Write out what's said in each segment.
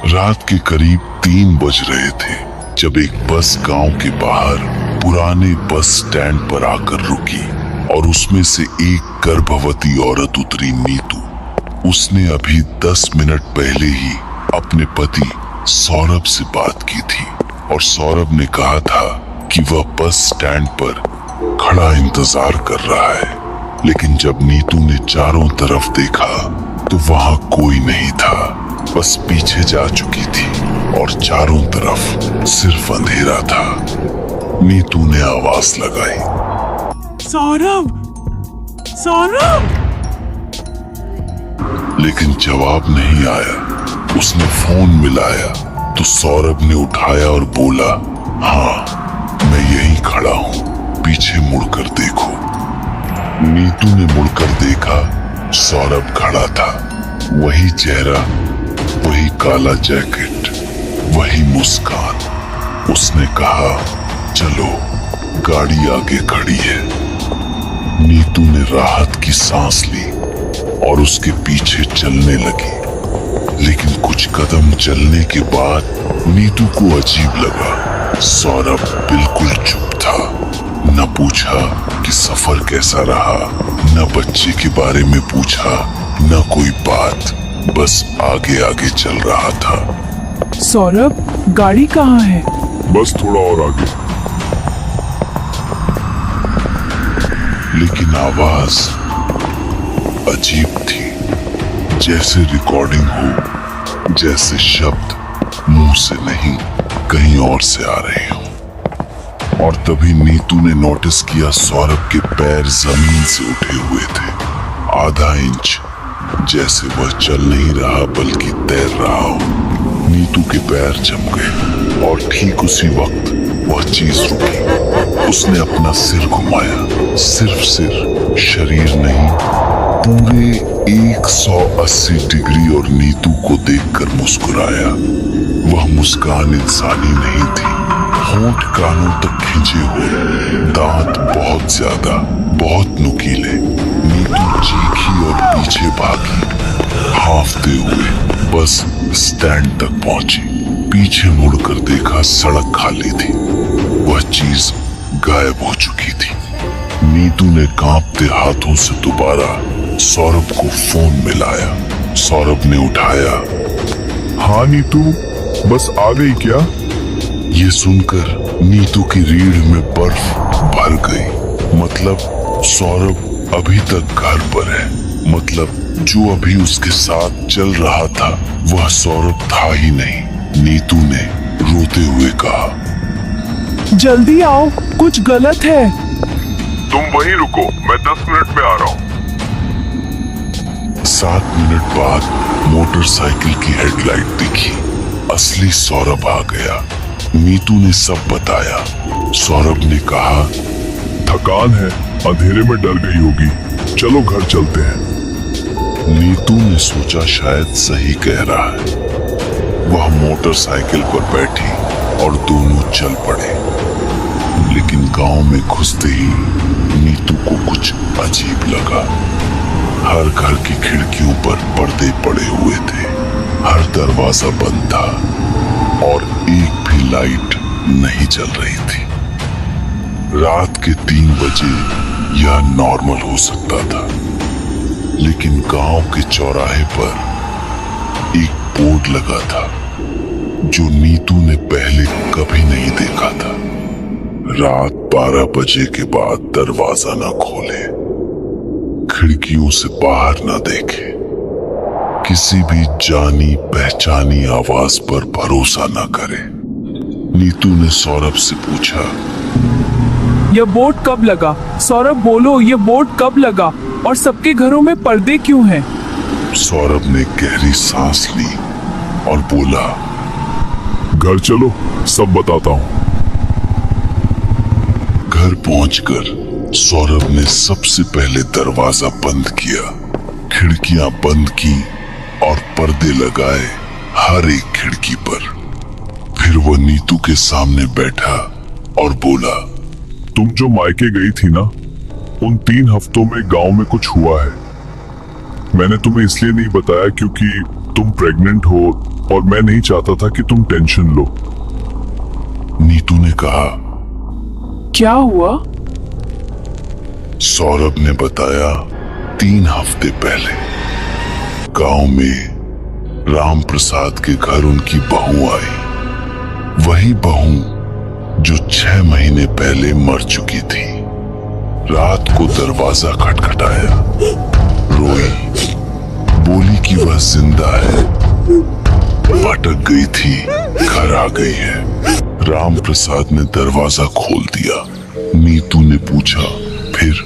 रात के करीब 3 बज रहे थे जब एक बस गांव के बाहर पुराने बस स्टैंड पर आकर रुकी और उसमें से एक गर्भवती औरत उतरी, नीतू। उसने अभी 10 मिनट पहले ही अपने पति सौरभ से बात की थी और सौरभ ने कहा था कि वह बस स्टैंड पर खड़ा इंतजार कर रहा है। लेकिन जब नीतू ने चारों तरफ देखा तो वहां कोई नहीं था। बस पीछे जा चुकी थी और चारों तरफ सिर्फ अंधेरा था। नीतू ने आवाज लगाई, सौरभ, सौरभ। लेकिन जवाब नहीं आया। उसने फोन मिलाया तो सौरभ ने उठाया और बोला, हाँ मैं यहीं खड़ा हूँ, पीछे मुड़कर देखो। नीतू ने मुड़कर देखा, सौरभ खड़ा था। वही चेहरा, वही काला जैकेट, वही मुस्कान। उसने कहा, चलो गाड़ी आगे खड़ी है। नीतू ने राहत की सांस ली और उसके पीछे चलने लगी। लेकिन कुछ कदम चलने के बाद नीतू को अजीब लगा। सौरभ बिल्कुल चुप था। न पूछा कि सफर कैसा रहा, न बच्चे के बारे में पूछा, न कोई बात। बस आगे आगे चल रहा था। सौरभ, गाड़ी कहाँ है? बस थोड़ा और आगे। लेकिन आवाज अजीब थी, जैसे रिकॉर्डिंग हो, जैसे शब्द मुंह से नहीं कहीं और से आ रहे हो। और तभी नीतू ने नोटिस किया सौरभ के पैर जमीन से उठे हुए थे, आधा इंच, जैसे वह चल नहीं रहा बल्कि तैर रहा हो। नीतू के पैर जम गए और ठीक उसी वक्त वह चीज रुकी। उसने अपना सिर घुमाया, सिर्फ सिर, शरीर नहीं, पूरे 180 डिग्री, और नीतू को देखकर मुस्कुराया। वह मुस्कान इंसानी नहीं थी, होंठ कानों तक खिंचे हुए, दांत बहुत ज्यादा, बहुत नुकीले। नीतू चीखी और पीछे भागी, हांफते हुए बस स्टैंड तक पहुंची। पीछे मुड़कर देखा, सड़क खाली थी, वह चीज गायब हो चुकी थी। नीतू ने कांपते हाथों से दोबारा सौरभ को फोन मिलाया। सौरभ ने उठाया, हाँ नीतू, बस आ गई क्या? ये सुनकर नीतू की रीढ़ में बर्फ भर गई। मतलब सौरभ अभी तक घर पर है। मतलब जो अभी उसके साथ चल रहा था वह सौरभ था ही नहीं। नीतू ने रोते हुए कहा, जल्दी आओ, कुछ गलत है। तुम वहीं रुको, मैं 10 मिनट में आ रहा हूँ। 7 मिनट बाद मोटरसाइकिल की हेडलाइट दिखी। असली सौरभ आ गया। नीतू ने सब बताया। सौरभ ने कहा, थकान है, अंधेरे में डर गई होगी, चलो घर चलते हैं। नीतू ने सोचा शायद सही कह रहा है। वह मोटरसाइकिल पर बैठी और दोनों चल पड़े। लेकिन गांव में घुसते ही नीतू को कुछ अजीब लगा। हर घर की खिड़कियों पर पर्दे पड़े हुए थे, हर दरवाजा बंद था और एक भी लाइट नहीं जल रही थी। रात के 3 बजे यह नॉर्मल हो सकता था, लेकिन गांव के चौराहे पर एक बोर्ड लगा था जो नीतू ने पहले कभी नहीं देखा था। रात 12 बजे के बाद दरवाजा न खोले, खिड़कियों से बाहर न देखे, किसी भी जानी पहचानी आवाज पर भरोसा न करे। नीतू ने सौरभ से पूछा, यह बोर्ड कब लगा? सौरभ बोलो, ये बोर्ड कब लगा और सबके घरों में पर्दे क्यों हैं? सौरभ ने गहरी सांस ली और बोला, घर चलो, सब बताता हूँ। घर पहुंचकर सौरभ ने सबसे पहले दरवाजा बंद किया, खिड़कियां बंद की और पर्दे लगाए हर एक खिड़की पर। फिर वह नीतू के सामने बैठा और बोला, तुम जो मायके गई थी ना, उन 3 हफ्तों में गांव में कुछ हुआ है। मैंने तुम्हें इसलिए नहीं बताया क्योंकि तुम प्रेग्नेंट हो, और मैं नहीं चाहता था कि तुम टेंशन लो। नीतू ने कहा। क्या हुआ? सौरभ ने बताया 3 हफ्ते पहले गांव में राम प्रसाद के घर उनकी बहू आई। वही बहू जो 6 महीने पहले मर चुकी थी। रात को दरवाजा खटखटाया, रोई, बोली कि वह जिंदा है, भटक गई थी, घर आ गई है। राम प्रसाद ने दरवाजा खोल दिया। नीतू ने पूछा, फिर?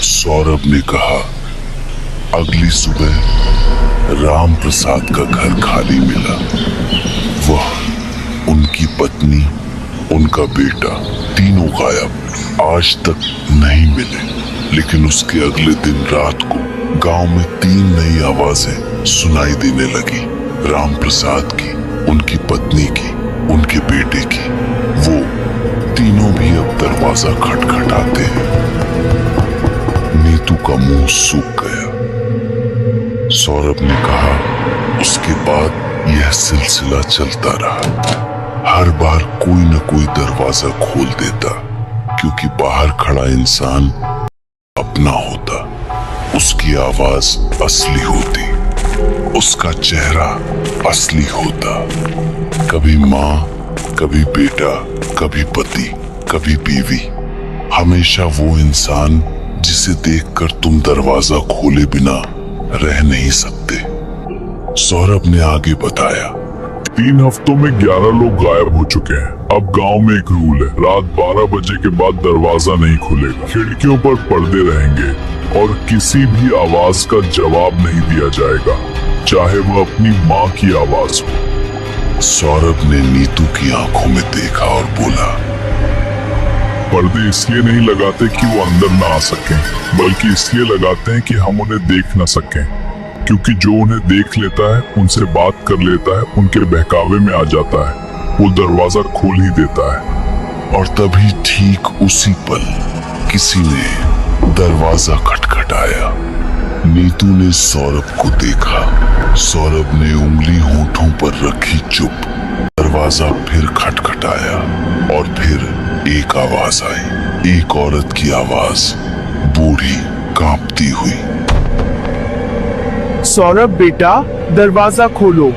सौरभ ने कहा, अगली सुबह राम प्रसाद का घर खाली मिला। वह, उनकी पत्नी, उनका बेटा, तीनों गायब, आज तक नहीं मिले। लेकिन उसके अगले दिन रात को गांव में 3 नई आवाजें सुनाई देने लगी। राम प्रसाद की, उनकी पत्नी की, उनके बेटे की। वो तीनों भी अब दरवाजा खटखटाते हैं। नीतू का मुंह सूख गया। सौरभ ने कहा, उसके बाद यह सिलसिला चलता रहा। हर बार कोई न कोई दरवाजा खोल देता, क्योंकि बाहर खड़ा इंसान अपना होता। उसकी आवाज असली होती, उसका चेहरा असली होता। कभी माँ, कभी बेटा, कभी पति, कभी बीवी। हमेशा वो इंसान जिसे देखकर तुम दरवाजा खोले बिना रह नहीं सकते। सौरभ ने आगे बताया, 3 हफ्तों में 11 लोग गायब हो चुके हैं। अब गांव में एक रूल है, रात 12 बजे के बाद दरवाजा नहीं खुलेगा। खिड़कियों पर पर्दे रहेंगे और किसी भी आवाज का जवाब नहीं दिया जाएगा, चाहे वह अपनी माँ की आवाज हो। सौरभ ने नीतू की आंखों में देखा और बोला, पर्दे इसलिए नहीं लगाते कि वो अंदर ना आ सकें, बल्कि इसलिए लगाते हैं कि हम उन्हें देख ना सकें। क्योंकि जो उन्हें देख लेता है, उनसे बात कर लेता है, उनके बहकावे में आ जाता है, वो दरवाजा खोल ही देता है। और तभी ठीक उसी पल किसी ने दरवाजा खटखटाया। नीतू ने सौरभ को देखा। सौरभ ने उंगली होठों पर रखी, चुप। दरवाजा फिर खटखटाया और फिर एक आवाज आई, एक औरत की आवाज, बूढ़ी, कांपती हुई। सौरभ बेटा, दरवाजा खोलो,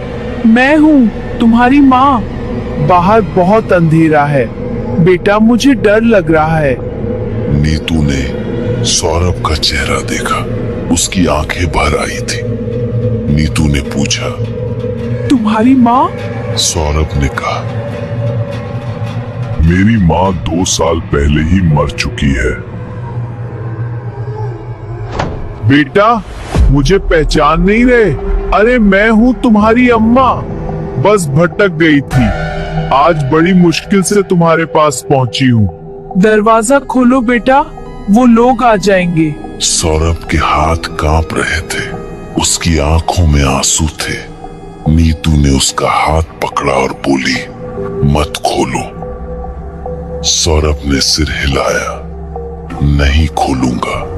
मैं हूँ तुम्हारी माँ। बाहर बहुत अंधेरा है बेटा, मुझे डर लग रहा है। नीतू ने सौरभ का चेहरा देखा, उसकी आंखें भर आई थी। नीतू ने पूछा, तुम्हारी माँ? सौरभ ने कहा, मेरी माँ 2 साल पहले ही मर चुकी है। बेटा, मुझे पहचान नहीं रहे? अरे मैं हूँ तुम्हारी अम्मा, बस भटक गई थी। आज बड़ी मुश्किल से तुम्हारे पास पहुँची हूँ। दरवाजा खोलो बेटा, वो लोग आ जाएंगे। सौरभ के हाथ कांप रहे थे, उसकी आंखों में आंसू थे। नीतू ने उसका हाथ पकड़ा और बोली, मत खोलो। सौरभ ने सिर हिलाया, नहीं खोलूंगा।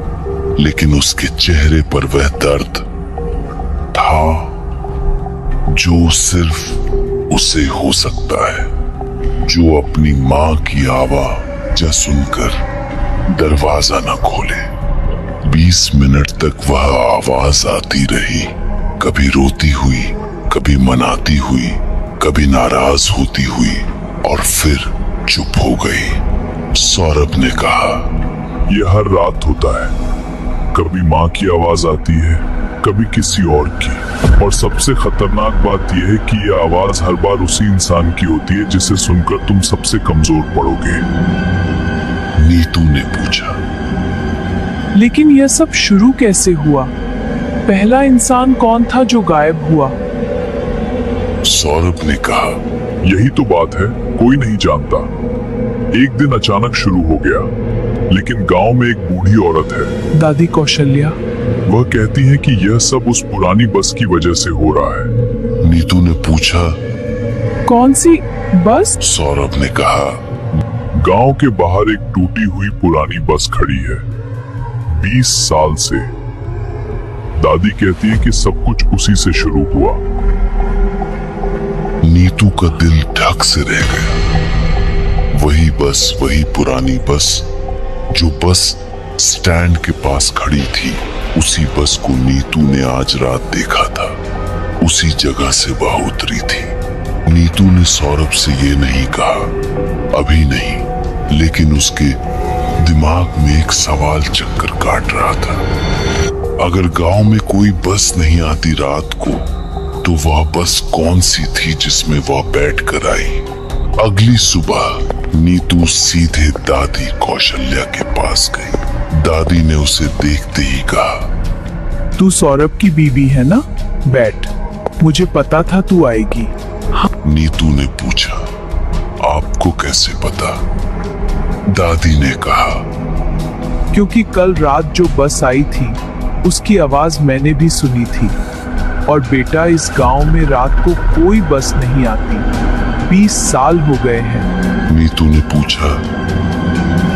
लेकिन उसके चेहरे पर वह दर्द था जो सिर्फ उसे हो सकता है, जो अपनी माँ की आवाज सुनकर दरवाजा न खोले। 20 मिनट तक वह आवाज आती रही, कभी रोती हुई, कभी मनाती हुई, कभी नाराज होती हुई, और फिर चुप हो गई। सौरभ ने कहा, यह हर रात होता है। कभी माँ की आवाज आती है, कभी किसी और की। और सबसे खतरनाक बात यह है कि यह आवाज हर बार उसी इंसान की होती है जिसे सुनकर तुम सबसे कमजोर पड़ोगे। नीतू ने पूछा, लेकिन यह सब शुरू कैसे हुआ? पहला इंसान कौन था जो गायब हुआ? सौरभ ने कहा, यही तो बात है, कोई नहीं जानता। एक दिन अचानक शुरू हो गया। लेकिन गांव में एक बूढ़ी औरत है, दादी कौशल्या। वह कहती है कि यह सब उस पुरानी बस की वजह से हो रहा है। नीतू ने पूछा, कौन सी बस? सौरभ ने कहा, गांव के बाहर एक टूटी हुई पुरानी बस खड़ी है, 20 साल से। दादी कहती है कि सब कुछ उसी से शुरू हुआ। नीतू का दिल धक से रह गया। वही बस, वही पुरानी बस, जो बस स्टैंड के पास खड़ी थी, उसी बस को नीतू ने आज रात देखा था। उसी जगह से वह उतरी थी। नीतू ने सौरभ से ये नहीं कहा, अभी नहीं, लेकिन उसके दिमाग में एक सवाल चक्कर काट रहा था। अगर गांव में कोई बस नहीं आती रात को, तो वह बस कौन सी थी जिसमें वह बैठकर आई? अगली सुबह नीतू सीधे दादी कौशल्या के पास गई। दादी ने उसे देखते ही कहा, तू सौरभ की बीवी है ना? बैठ, मुझे पता था तू आएगी। नीतू ने पूछा, आपको कैसे पता? दादी ने कहा, क्योंकि कल रात जो बस आई थी उसकी आवाज मैंने भी सुनी थी। और बेटा, इस गांव में रात को कोई बस नहीं आती। 20 साल हो गए हैं। नीतू ने पूछा,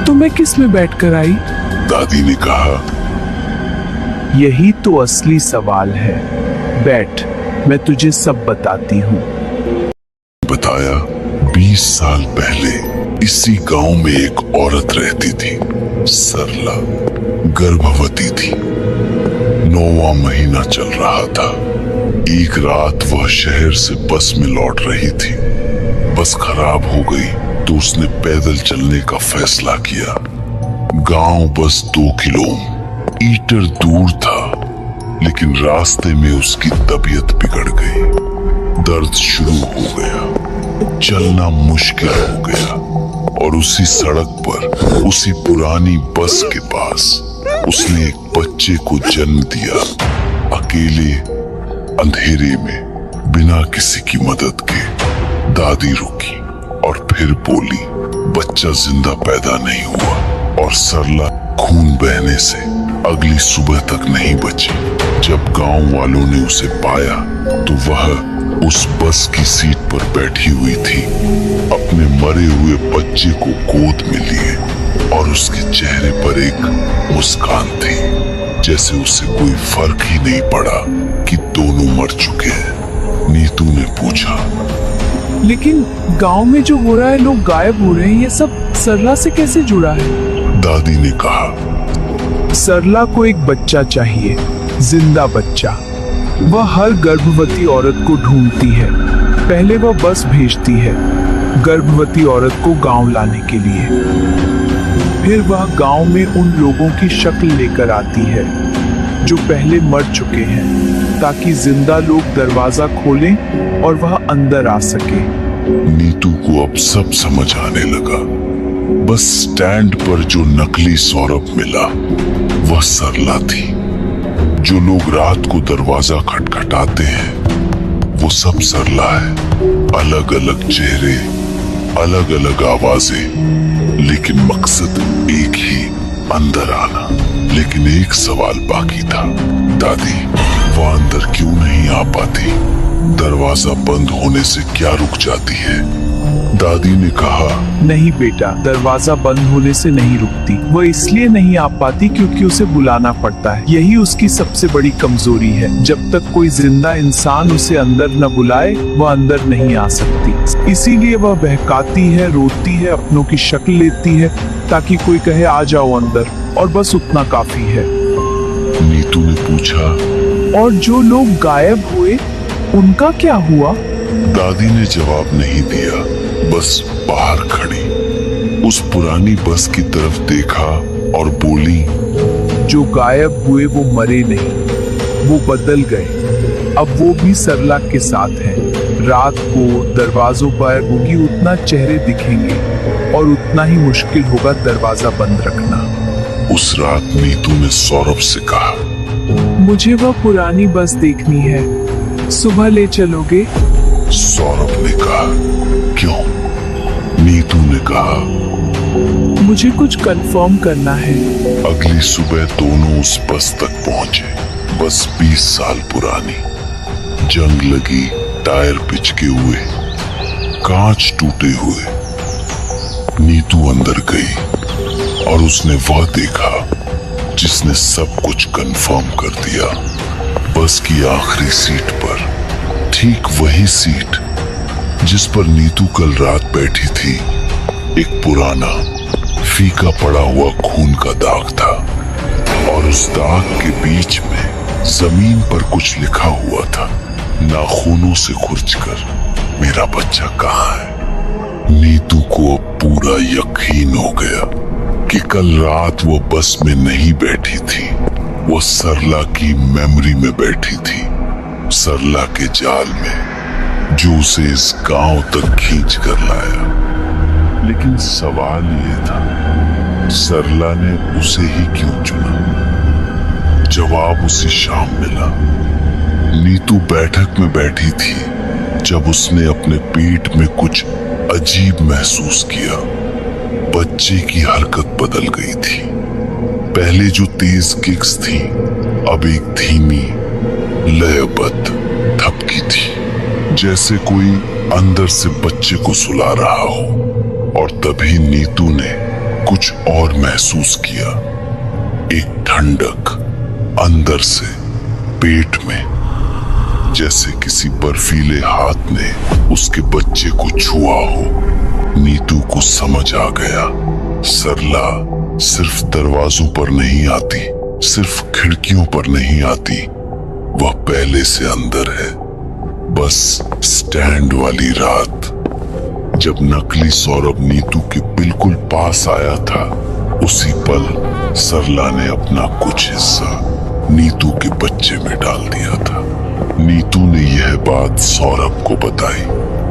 तो मैं किस में बैठकर आई? दादी ने कहा, यही तो असली सवाल है। बैठ, मैं तुझे सब बताती हूँ। बताया 20 साल पहले इसी गांव में एक औरत रहती थी, सरला। गर्भवती थी, 9वां महीना चल रहा था। एक रात वह शहर से बस में लौट रही थी। बस खराब हो गई तो उसने पैदल चलने का फैसला किया। गांव बस 2 किलोमीटर दूर था, लेकिन रास्ते में उसकी तबीयत बिगड़ गई। दर्द शुरू हो गया, चलना मुश्किल हो गया। और उसी सड़क पर, उसी पुरानी बस के पास उसने एक बच्चे को जन्म दिया। अकेले, अंधेरे में, बिना किसी की मदद के। दादी रुकी और फिर बोली, बच्चा जिंदा पैदा नहीं हुआ। और सरला खून बहने से अगली सुबह तक नहीं बची। जब गांव वालों ने उसे पाया तो वह उस बस की सीट पर बैठी हुई थी, अपने मरे हुए बच्चे को गोद में लिए। और उसके चेहरे पर एक मुस्कान थी, जैसे उसे कोई फर्क ही नहीं पड़ा कि दोनों मर चुके हैं। नीतू ने पूछा, लेकिन गांव में जो हो रहा है, लोग गायब हो रहे हैं, ये सब सरला से कैसे जुड़ा है? दादी ने कहा, सरला को एक बच्चा चाहिए, जिंदा बच्चा। वह हर गर्भवती औरत को ढूंढती है। पहले वह बस भेजती है गर्भवती औरत को गांव लाने के लिए। फिर वह गांव में उन लोगों की शक्ल लेकर आती है जो पहले मर चुके हैं, ताकि जिंदा लोग दरवाजा खोलें और वह अंदर आ सके। नीतू को अब सब समझ आने लगा। बस स्टैंड पर जो नकली सौरभ मिला, वह सरला थी। जो लोग रात को दरवाजा खटखटाते हैं, वो सब सरला है। अलग अलग चेहरे, अलग अलग आवाजें, लेकिन मकसद एक ही, अंदर आना। लेकिन एक सवाल बाकी था, दादी, वह अंदर क्यों नहीं आ पाती? दरवाजा बंद होने से क्या रुक जाती है? दादी ने कहा, नहीं बेटा, दरवाजा बंद होने से नहीं रुकती। वह इसलिए नहीं आ पाती क्योंकि उसे बुलाना पड़ता है। यही उसकी सबसे बड़ी कमजोरी है। जब तक कोई जिंदा इंसान उसे अंदर न बुलाए, वह अंदर नहीं आ सकती। इसीलिए वह बहकाती है, रोती है, अपनों की शक्ल लेती है, ताकि कोई कहे आ जाओ अंदर, और बस उतना काफी है। नीतू ने पूछा, और जो लोग गायब हुए, उनका क्या हुआ? दादी ने जवाब नहीं दिया, बस बाहर खड़ी उस पुरानी बस की तरफ देखा और बोली, जो गायब हुए वो मरे नहीं, वो बदल गए। अब वो भी सरला के साथ हैं। रात को दरवाजों पर होगी उतना चेहरे दिखेंगे और उतना ही मुश्किल होगा दरवाजा बंद रखना। उस रात नीतू ने सौरभ से कहा, मुझे वह पुरानी बस देखनी है, सुबह ले चलोगे? सौरभ ने कहा, क्यों? नीतू ने कहा, मुझे कुछ कंफर्म करना है। अगली सुबह दोनों उस बस तक पहुंचे। बस 20 साल पुरानी, जंग लगी, टायर पिचके हुए, कांच टूटे हुए। नीतू अंदर गई और उसने वह देखा जिसने सब कुछ कंफर्म कर दिया। बस की आखिरी सीट पर, ठीक वही सीट जिस पर नीतू कल रात बैठी थी एक पुराना फीका पड़ा हुआ खून का दाग था और उस दाग के बीच में जमीन पर कुछ लिखा हुआ था, नाखूनों से खुरचकर मेरा बच्चा कहाँ है। नीतू को अब पूरा यकीन हो गया कि कल रात वो बस में नहीं बैठी थी, वो सरला की मेमोरी में बैठी थी, सरला के जाल में जो उसे इस गांव तक खींच कर लाया। लेकिन सवाल ये था, सरला ने उसे ही क्यों चुना? जवाब उसी शाम मिला। नीतू बैठक में बैठी थी जब उसने अपने पेट में कुछ अजीब महसूस किया। बच्चे की हरकत बदल गई थी। पहले जो तेज किक्स थी अब एक धीमी लयबद्ध थपकी थी, जैसे कोई अंदर से बच्चे को सुला रहा हो। और तभी नीतू ने कुछ और महसूस किया, एक ठंडक अंदर से पेट में, जैसे किसी बर्फीले हाथ ने उसके बच्चे को छुआ हो। नीतू को समझ आ गया, सरला सिर्फ दरवाजों पर नहीं आती, सिर्फ खिड़कियों पर नहीं आती, वह पहले से अंदर है। बस स्टैंड वाली रात जब नकली सौरभ नीतू के बिल्कुल पास आया था, उसी पल सरला ने अपना कुछ हिस्सा नीतू के बच्चे में डाल दिया था। नीतू ने यह बात सौरभ को बताई।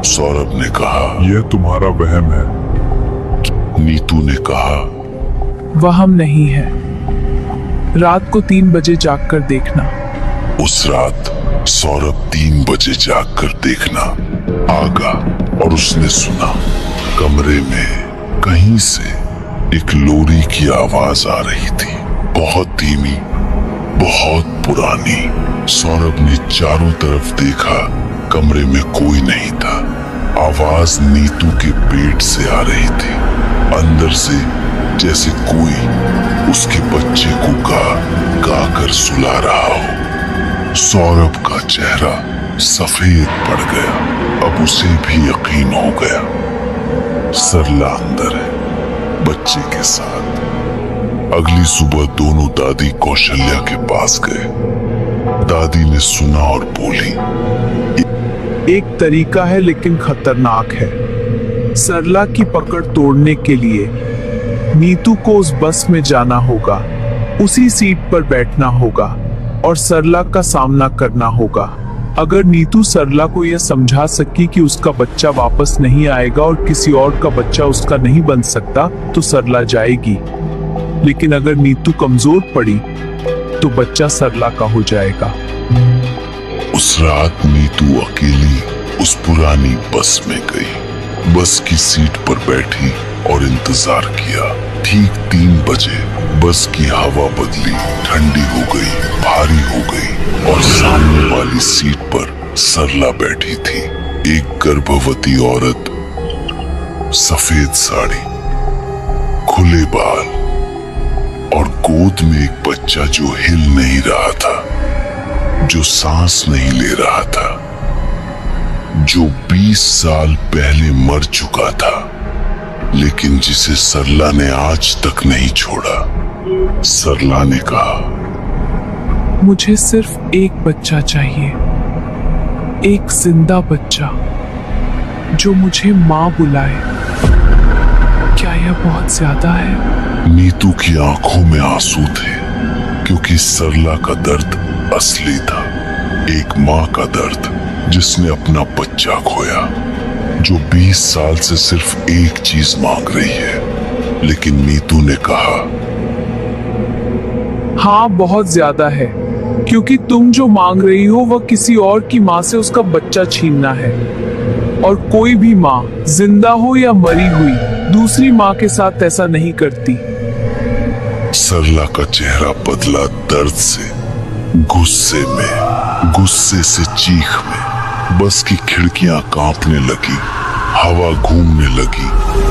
सौरभ ने कहा, यह तुम्हारा वहम है। नीतू ने कहा, वहम नहीं है, रात को 3 बजे जाग कर देखना। उस रात सौरभ 3 बजे जाग कर देखना आगा और उसने सुना, कमरे में कहीं से एक लोरी की आवाज आ रही थी, बहुत धीमी, बहुत पुरानी। सौरभ ने चारों तरफ देखा, कमरे में कोई नहीं था। आवाज नीतू के पेट से आ रही थी, अंदर से, जैसे कोई उसके बच्चे को गा कर सुला रहा हो। सौरभ का चेहरा सफेद पड़ गया। अब उसे भी यकीन हो गया, सरला अंदर है, बच्चे के साथ। अगली सुबह दोनों दादी कौशल्या के पास गए। दादी ने सुना और बोली, एक तरीका है लेकिन खतरनाक है। सरला की पकड़ तोड़ने के लिए नीतू को उस बस में जाना होगा, उसी सीट पर बैठना होगा और सरला का सामना करना होगा। अगर नीतू सरला को यह समझा सकी कि उसका बच्चा वापस नहीं आएगा और किसी और का बच्चा उसका नहीं बन सकता, तो सरला जाएगी। लेकिन अगर नीतू कमजोर पड़ी तो बच्चा सरला का हो जाएगा। उस रात नीतू अकेली उस पुरानी बस में गई। बस की सीट पर बैठी और इंतजार किया। ठीक 3 बजे बस की हवा बदली, ठंडी हो गई, भारी हो गई और सामने वाली सीट पर सरला बैठी थी, एक गर्भवती औरत, सफेद साड़ी, खुले बाल और गोद में एक बच्चा जो हिल नहीं रहा था, जो सांस नहीं ले रहा था, जो 20 साल पहले मर चुका था, लेकिन जिसे सरला ने आज तक नहीं छोड़ा। सरला ने कहा, मुझे सिर्फ एक बच्चा चाहिए, एक जिंदा बच्चा जो मुझे माँ बुलाए। क्या यह बहुत ज्यादा है? नीतू की आंखों में आंसू थे, क्योंकि सरला का दर्द असली था, एक माँ का दर्द जिसने अपना बच्चा खोया, जो 20 साल से सिर्फ एक चीज मांग रही है। लेकिन नीतू ने कहा, हाँ बहुत ज्यादा है, क्योंकि तुम जो मांग रही हो वह किसी और की माँ से उसका बच्चा छीनना है। और कोई भी माँ, जिंदा हो या मरी हुई, दूसरी माँ के साथ ऐसा नहीं करती। सरला का चेहरा बदला दर्द से, गुस्से में, गुस्से से चीख में। बस की खिड़कियां कांपने लगी, हवा घूमने लगी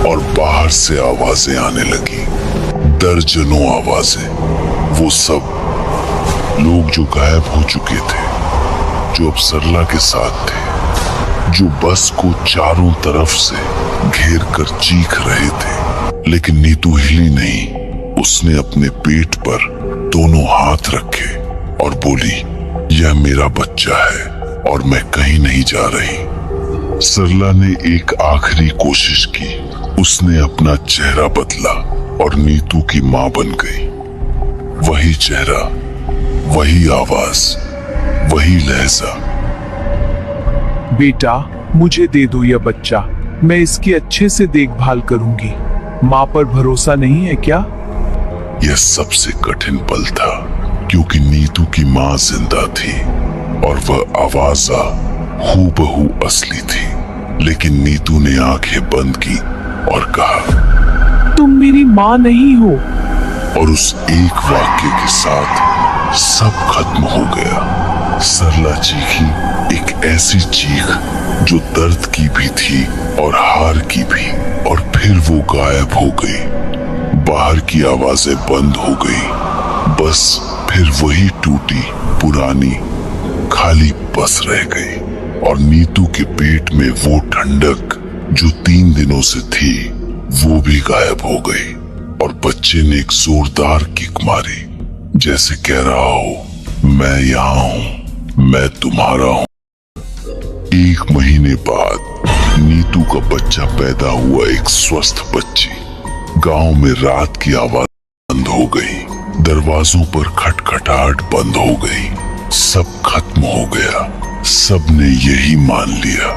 और बाहर से आवाजें आने लगी, दर्जनों आवाजें। वो सब लोग जो गायब हो चुके थे, जो अब सरला के साथ थे, जो बस को चारों तरफ से घेर कर चीख रहे थे। लेकिन नीतू हिली नहीं। उसने अपने पेट पर दोनों हाथ रखे और बोली, यह मेरा बच्चा है और मैं कहीं नहीं जा रही। सरला ने एक आखिरी कोशिश की। उसने अपना चेहरा बदला और नीतू की माँ बन गई। वही चेहरा, वही आवाज, वही लहजा। बेटा, मुझे दे दो यह बच्चा, मैं इसकी अच्छे से देखभाल करूंगी। माँ पर भरोसा नहीं है क्या? यह सबसे कठिन पल था, क्योंकि नीतू की माँ जिंदा थी और वह आवाजा हूबहू असली थी। लेकिन नीतू ने आंखें बंद की और कहा, तुम मेरी माँ नहीं हो। और उस एक वाक्य के साथ सब खत्म हो गया। सरला चीखी, एक ऐसी चीख जो दर्द की भी थी और हार की भी, और फिर वो गायब हो गई। बाहर की आवाजें बंद हो गई। बस फिर वही टूटी पुरानी खाली बस रह गई। और नीतू के पेट में वो ठंडक जो 3 दिनों से थी, वो भी गायब हो गई। और बच्चे ने एक जोरदार किक मारी, जैसे कह रहा हो, मैं यहाँ हूँ, मैं तुम्हारा हूँ। 1 महीने बाद नीतू का बच्चा पैदा हुआ, एक स्वस्थ बच्ची। गांव में रात की आवाज बंद हो गई, दरवाजों पर खटखटाहट बंद हो गई। सब खत्म हो गया, सबने यही मान लिया।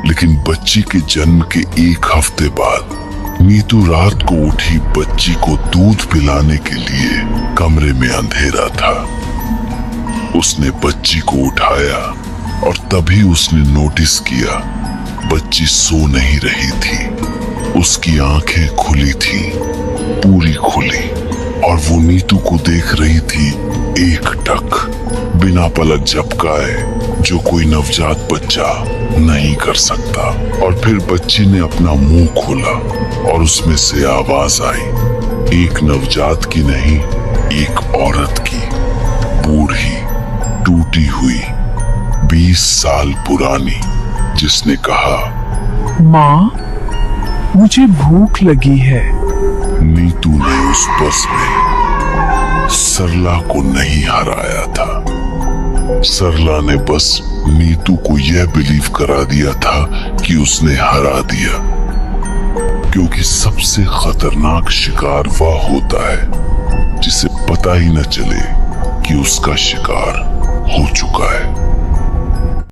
लेकिन बच्ची के जन्म के 1 हफ्ते बाद नीतू रात को उठी। बच्ची को दूध पिलाने के लिए कमरे में अंधेरा था। उसने बच्ची को उठाया और तभी उसने नोटिस किया, बच्ची सो नहीं रही थी। उसकी आंखें खुली थी, पूरी खुली, और वो नीतू को देख रही थी एकटक, बिना पलक झपकाए, जो कोई नवजात बच्चा नहीं कर सकता। और फिर बच्ची ने अपना मुंह खोला और उसमें से आवाज आई, एक नवजात की नहीं, एक औरत की, बूढ़ी, टूटी हुई, 20 साल पुरानी, जिसने कहा, माँ, मुझे भूख लगी है। नीतू ने उस बस में सरला को नहीं हराया था। सरला ने बस नीतू को यह बिलीव करा दिया था कि उसने हरा दिया, क्योंकि सबसे खतरनाक शिकार वह होता है जिसे पता ही न चले कि उसका शिकार हो चुका है।